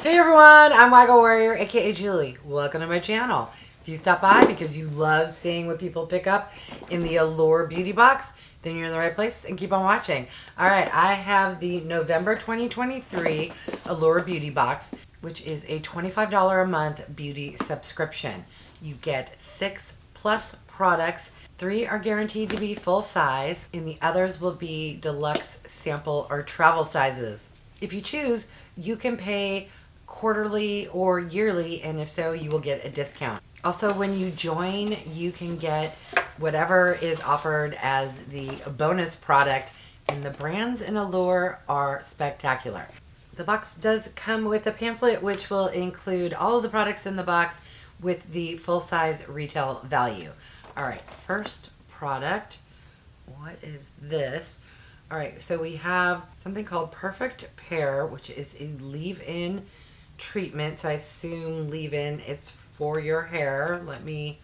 Hey everyone, I'm wygowarrior, aka Julie. Welcome to my channel. If you stop by because you love seeing what people pick up in the Allure beauty box, then you're in the right place and keep on watching. Alright, I have the November 2023 Allure beauty box, which is a $25 a month beauty subscription. You get 6+ products. 3 are guaranteed to be full size, and the others will be deluxe, sample, or travel sizes. If you choose, you can pay quarterly or yearly, and if so, you will get a discount. Also, when you join, you can get whatever is offered as the bonus product, and the brands in Allure are spectacular. The box does come with a pamphlet which will include all of the products in the box with the full-size retail value. Alright, first product. What is this? Alright, so we have something called Perfect Pair, which is a leave-in treatment. So I assume leave-in, it's for your hair. Let me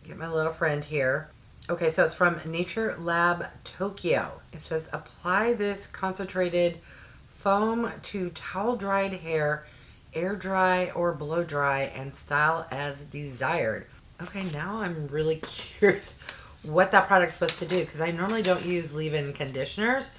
get my little friend here. Okay, so it's from NATURELAB Tokyo. It says, apply this concentrated foam to towel-dried hair, air dry or blow dry, and style as desired. Okay, now I'm really curious what that product's supposed to do, because I normally don't use leave-in conditioners,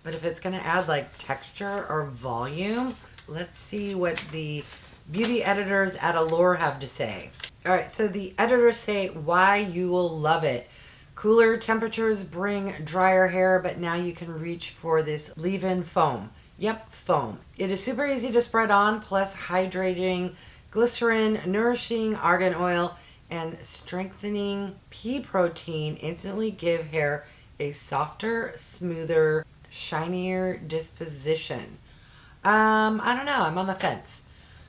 but if it's going to add like texture or volume, let's see what the beauty editors at Allure have to say. Alright, so the editors say why you will love it. Cooler temperatures bring drier hair, but now you can reach for this leave-in foam. Yep, foam. It is super easy to spread on, plus hydrating glycerin, nourishing argan oil, and strengthening pea protein instantly give hair a softer, smoother, shinier disposition. I don't know. I'm on the fence.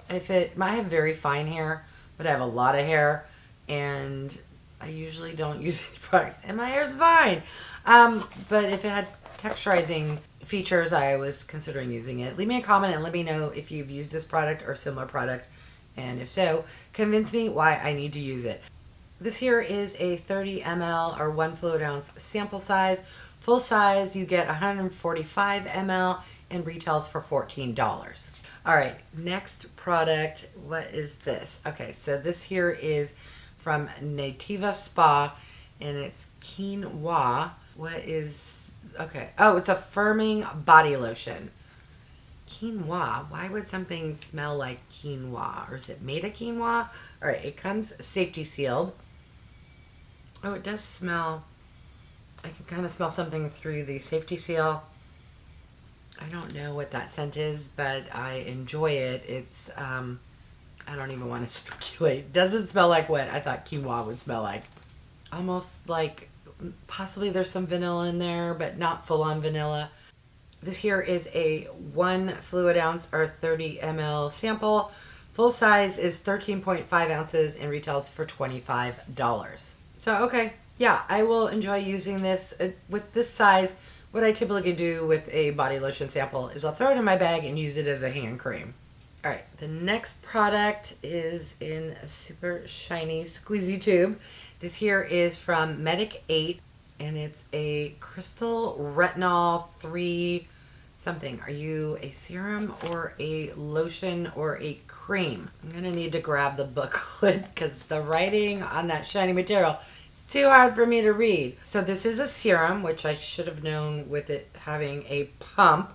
I have very fine hair, but I have a lot of hair, and I usually don't use any products, and my hair's fine. But if it had texturizing features, I was considering using it. Leave me a comment and let me know if you've used this product or similar product. And if so, convince me why I need to use it. This here is a 30 ml or 1 fluid ounce sample size. Full size, you get 145 ml and retails for $14. All right, next product. What is this? Okay, so this here is from NATIVASPA, and it's Quinoa. What is, okay. Oh, it's a firming body lotion. Quinoa. Why would something smell like quinoa? Or is it made of quinoa? Alright, it comes safety sealed. Oh, it does smell. I can kind of smell something through the safety seal. I don't know what that scent is, but I enjoy it. It's, I don't even want to speculate. It doesn't smell like what I thought quinoa would smell like. Almost like, possibly there's some vanilla in there, but not full on vanilla. This here is a 1 fluid ounce or 30 ml sample. Full size is 13.5 ounces and retails for $25. So, okay, yeah, I will enjoy using this. With this size, what I typically do with a body lotion sample is I'll throw it in my bag and use it as a hand cream. Alright, the next product is in a super shiny squeezy tube. This here is from MEDIK8, and it's a Crystal Retinal 3 something. Are you a serum or a lotion or a cream? I'm going to need to grab the booklet because the writing on that shiny material is too hard for me to read. So this is a serum, which I should have known with it having a pump.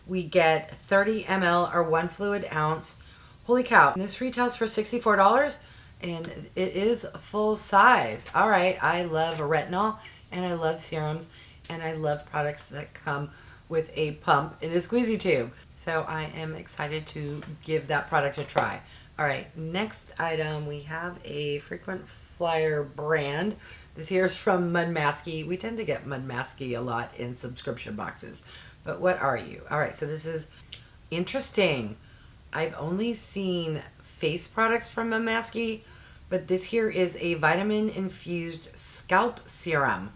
We get 30 ml or 1 fluid ounce. Holy cow. This retails for $64 and it is full size. Alright, I love retinol and I love serums and I love products that come with a pump in a squeezy tube. So I am excited to give that product a try. Alright, next item, we have a frequent flyer brand. This here is from MUDMASKY. We tend to get MUDMASKY a lot in subscription boxes. But what are you? Alright, so this is interesting. I've only seen face products from MUDMASKY, but this here is a vitamin-infused scalp serum.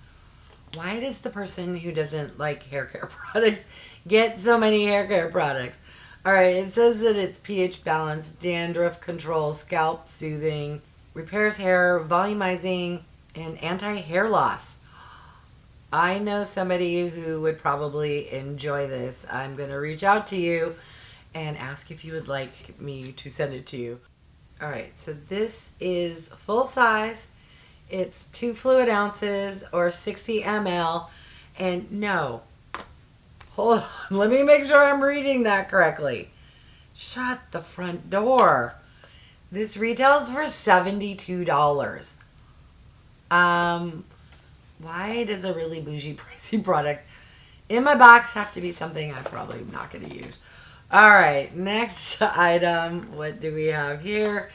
Why does the person who doesn't like hair care products get so many hair care products? Alright, it says that it's pH balanced, dandruff control, scalp soothing, repairs hair, volumizing, and anti-hair loss. I know somebody who would probably enjoy this. I'm going to reach out to you and ask if you would like me to send it to you. All right, so this is full size. It's 2 fluid ounces or 60 ml. And no, hold on, let me make sure I'm reading that correctly. Shut the front door. This retails for $72. Why does a really bougie pricey product in my box have to be something I'm probably not going to use? All right, next item. What do we have here?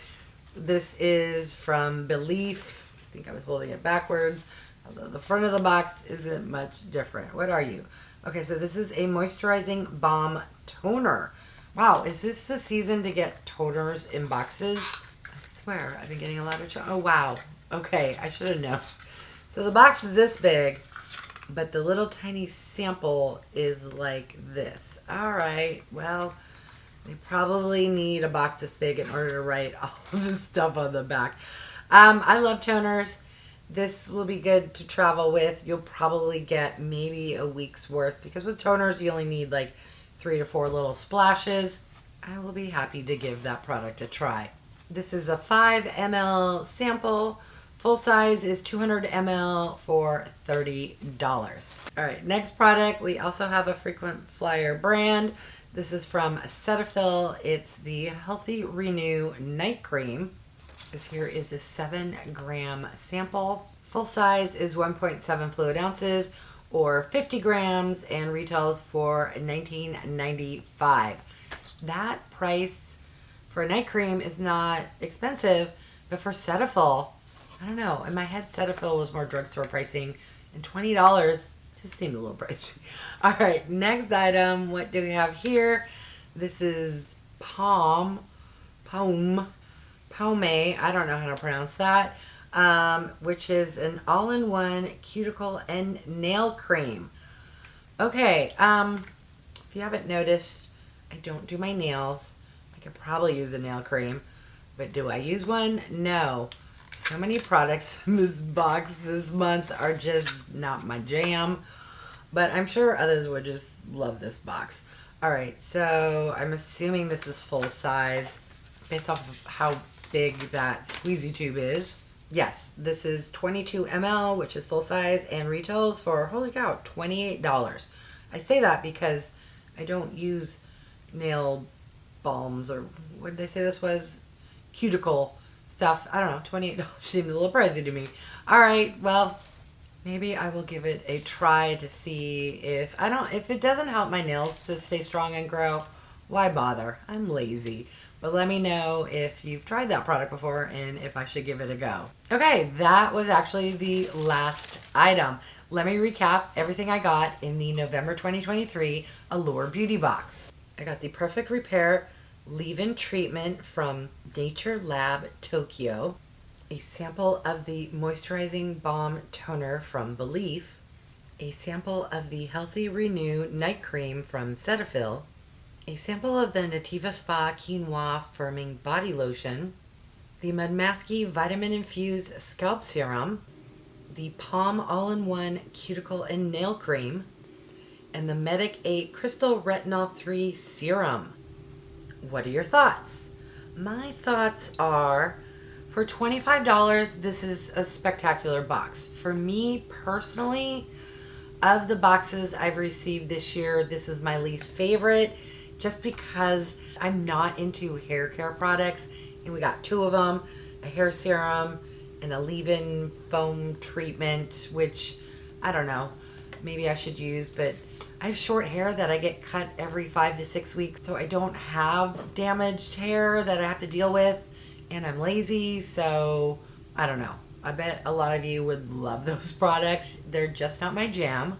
This is from BELIF. I think I was holding it backwards, although the front of the box isn't much different. What are you? Okay, so this is a moisturizing balm toner. Wow, is this the season to get toners in boxes? I swear, I've been getting a lot of oh wow. Okay, I should have known. So the box is this big, but the little tiny sample is like this. All right, well, they probably need a box this big in order to write all of this stuff on the back. I love toners. This will be good to travel with. You'll probably get maybe a week's worth, because with toners you only need like 3 to 4 little splashes. I will be happy to give that product a try. This is a 5 ml sample. Full size is 200 ml for $30. All right, next product. We also have a frequent flyer brand. This is from Cuticle. It's the Healthy Renew Night Cream. This here is a 7-gram sample. Full size is 1.7 fluid ounces or 50 grams and retails for $19.95. That price for a night cream is not expensive, but for Cetaphil, I don't know. In my head, Cetaphil was more drugstore pricing, and $20 just seemed a little pricey. All right, next item. What do we have here? This is PAUME. I don't know how to pronounce that. Which is an all-in-one cuticle and nail cream. Okay, if you haven't noticed, I don't do my nails. I could probably use a nail cream, but do I use one? No. So many products in this box this month are just not my jam, but I'm sure others would just love this box. All right, so I'm assuming this is full size based off of how big that squeezy tube is. Yes, this is 22 ml, which is full size and retails for, holy cow, $28. I say that because I don't use nail balms, or what did they say this was? Cuticle stuff. I don't know, $28 seemed a little pricey to me. All right, well, maybe I will give it a try to see if it doesn't help my nails to stay strong and grow, why bother? I'm lazy. But let me know if you've tried that product before and if I should give it a go. Okay, that was actually the last item. Let me recap everything I got in the November 2023 Allure Beauty Box. I got the Perfect Repair Leave-In Treatment from NATURELAB Tokyo, a sample of the Moisturizing Balm Toner from BELIF, a sample of the Healthy Renew Night Cream from Cetaphil, a sample of the NATIVASPA Quinoa Firming Body Lotion, the MUDMASKY Vitamin-Infused Scalp Serum, the PAUME All-in-One Cuticle and Nail Cream, and the MEDIK8 Crystal Retinal 3 Serum. What are your thoughts? My thoughts are, for $25, this is a spectacular box. For me personally, of the boxes I've received this year, this is my least favorite, just because I'm not into hair care products, and we got 2 of them, a hair serum and a leave-in foam treatment, which I don't know, maybe I should use, but I have short hair that I get cut every 5 to 6 weeks, so I don't have damaged hair that I have to deal with, and I'm lazy, so I don't know. I bet a lot of you would love those products. They're just not my jam.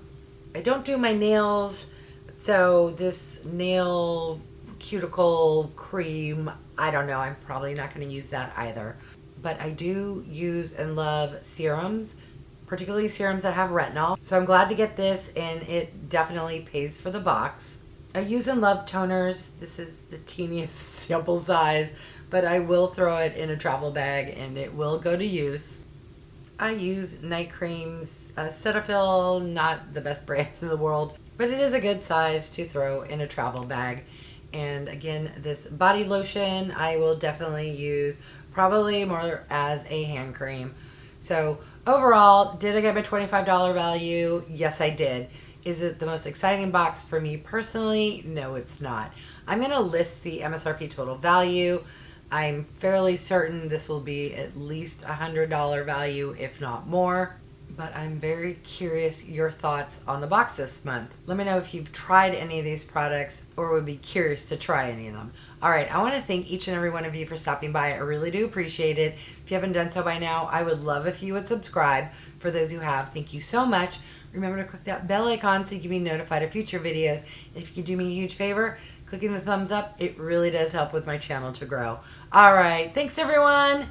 I don't do my nails, so this nail cuticle cream, I don't know, I'm probably not going to use that either. But I do use and love serums, particularly serums that have retinol. So I'm glad to get this, and it definitely pays for the box. I use and love toners. This is the teeniest sample size, but I will throw it in a travel bag and it will go to use. I use night creams, Cetaphil, not the best brand in the world, but it is a good size to throw in a travel bag. And again, this body lotion I will definitely use probably more as a hand cream. So overall, did I get my $25 value? Yes, I did. Is it the most exciting box for me personally? No, it's not. I'm going to list the MSRP total value. I'm fairly certain this will be at least $100 value, if not more. But I'm very curious your thoughts on the box this month. Let me know if you've tried any of these products or would be curious to try any of them. All right, I want to thank each and every one of you for stopping by. I really do appreciate it. If you haven't done so by now, I would love if you would subscribe. For those who have, thank you so much. Remember to click that bell icon so you can be notified of future videos. And if you could do me a huge favor, clicking the thumbs up, it really does help with my channel to grow. All right, thanks everyone.